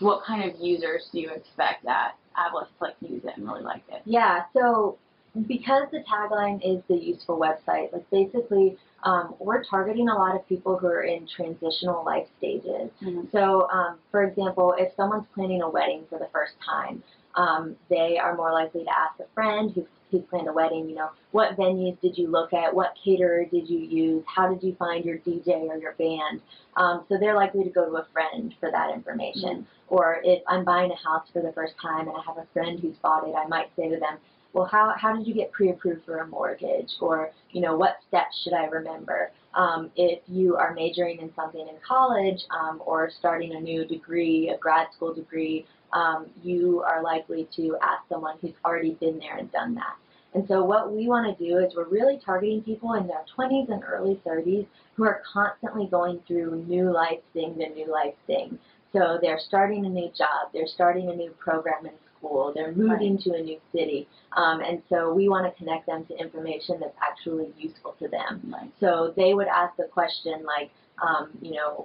what kind of users do you expect at Avalos to like use it and really like it? Yeah, so because the tagline is the useful website, like basically we're targeting a lot of people who are in transitional life stages. Mm-hmm. So, for example, if someone's planning a wedding for the first time, they are more likely to ask a friend who's planned a wedding, what venues did you look at? What caterer did you use? How did you find your DJ or your band? So they're likely to go to a friend for that information. Mm-hmm. Or if I'm buying a house for the first time and I have a friend who's bought it, I might say to them, well, how did you get pre-approved for a mortgage? Or, what steps should I remember? If you are majoring in something in college or starting a new degree, a grad school degree, you are likely to ask someone who's already been there and done that. And so what we want to do is we're really targeting people in their 20s and early 30s who are constantly going through new life thing to new life thing. So they're starting a new job, they're starting a new program in school, they're moving to a new city, and so we want to connect them to information that's actually useful to them. Right. So they would ask a question like,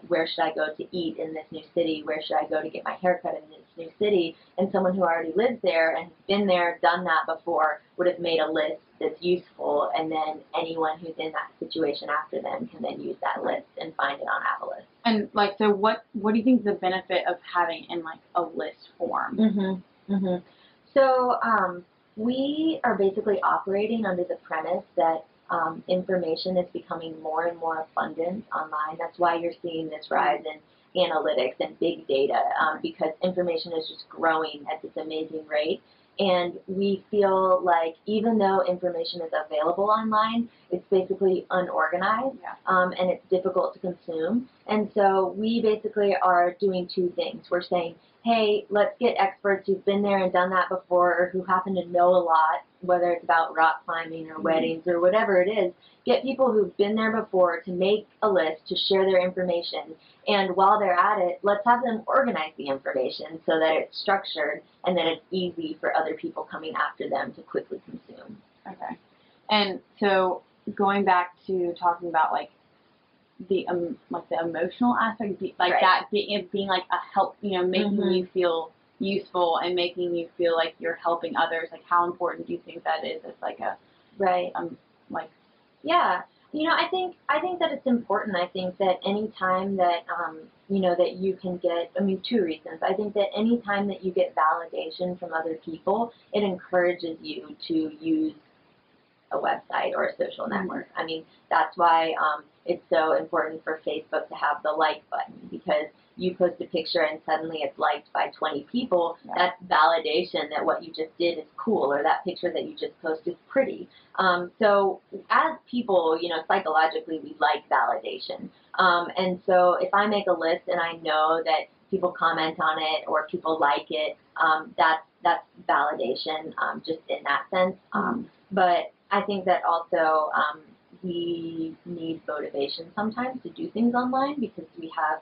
where should I go to eat in this new city? Where should I go to get my haircut in this new city? And someone who already lives there and has been there, done that before, would have made a list that's useful, and then anyone who's in that situation after them can then use that list and find it on Avalos. And like, so what do you think is the benefit of having in like a list form? Mm-hmm. Mm-hmm. So we are basically operating under the premise that information is becoming more and more abundant online. That's why you're seeing this rise in analytics and big data, because information is just growing at this amazing rate. And we feel like even though information is available online, it's basically unorganized, and it's difficult to consume. And so we basically are doing two things. We're saying, hey, let's get experts who've been there and done that before, or who happen to know a lot, whether it's about rock climbing or weddings or whatever it is. Get people who've been there before to make a list, to share their information. And while they're at it, let's have them organize the information so that it's structured and that it's easy for other people coming after them to quickly consume. Okay. And so going back to talking about like the emotional aspect, like that being like a help, making you feel useful and making you feel like you're helping others. Like, how important do you think that is? It's like a yeah. I think that it's important. I think that any time that that you can get, two reasons. I think that any time that you get validation from other people, it encourages you to use a website or a social network. I mean, that's why it's so important for Facebook to have the like button, because you post a picture and suddenly it's liked by 20 people. That's validation that what you just did is cool, or that picture that you just posted is pretty. So as people, psychologically we like validation. And so if I make a list and I know that people comment on it or people like it, that's validation just in that sense. But I think that also we need motivation sometimes to do things online, because we have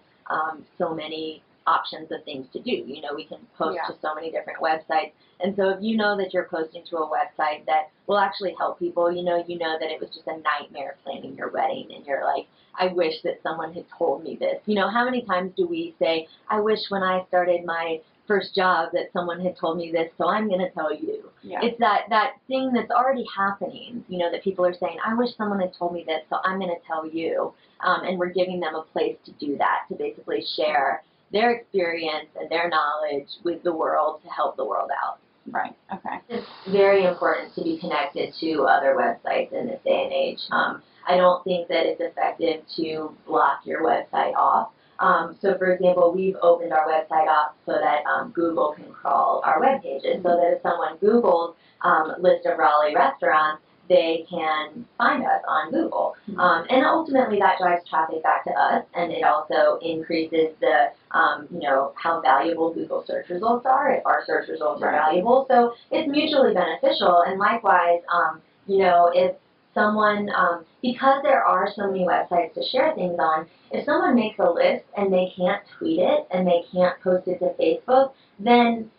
so many options of things to do. We can post to so many different websites. And so if you know that you're posting to a website that will actually help people, you know that it was just a nightmare planning your wedding, and you're like, I wish that someone had told me this. How many times do we say, I wish when I started my first job that someone had told me this, so I'm going to tell you. Yeah. It's that thing that's already happening, that people are saying, I wish someone had told me this, so I'm going to tell you. And we're giving them a place to do that, to basically share their experience and their knowledge with the world to help the world out. Right. Okay. It's very important to be connected to other websites in this day and age. I don't think that it's effective to block your website off. So, for example, we've opened our website up so that Google can crawl our web pages, so that if someone Googles list of Raleigh restaurants, they can find us on Google. And ultimately that drives traffic back to us, and it also increases the, how valuable Google search results are, if our search results are valuable. So it's mutually beneficial, and likewise, if someone, because there are so many websites to share things on, if someone makes a list and they can't tweet it and they can't post it to Facebook, then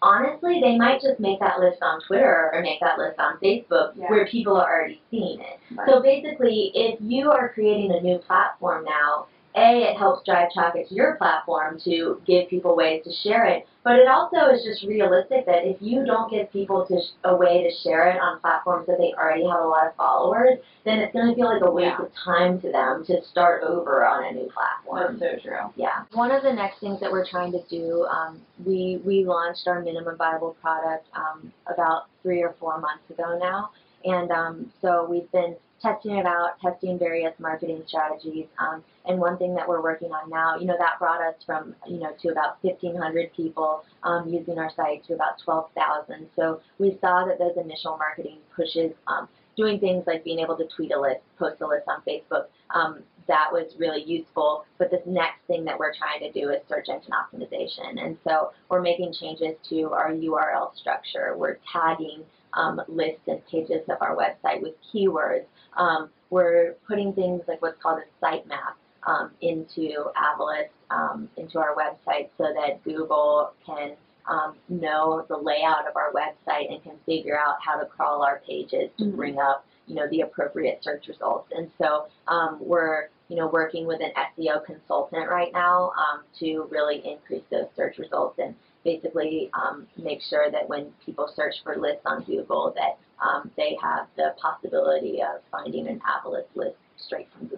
honestly, they might just make that list on Twitter or make that list on Facebook where people are already seeing it. Right. So basically, if you are creating a new platform now, it helps drive traffic to your platform to give people ways to share it, but it also is just realistic that if you don't give people a way to share it on platforms that they already have a lot of followers, then it's going to feel like a waste of time to them to start over on a new platform. That's so true. Yeah. One of the next things that we're trying to do, we launched our minimum viable product about 3 or 4 months ago now, and so we've been testing it out, testing various marketing strategies. And one thing that we're working on now, that brought us from, to about 1,500 people using our site to about 12,000. So we saw that those initial marketing pushes, doing things like being able to tweet a list, post a list on Facebook, that was really useful. But this next thing that we're trying to do is search engine optimization. And so we're making changes to our URL structure. We're tagging lists and pages of our website with keywords. We're putting things like what's called a sitemap into Avalist, into our website, so that Google can know the layout of our website and can figure out how to crawl our pages to bring up, the appropriate search results. And so we're, working with an SEO consultant right now to really increase those search results and basically make sure that when people search for lists on Google that they have the possibility of finding an Avalist list straight from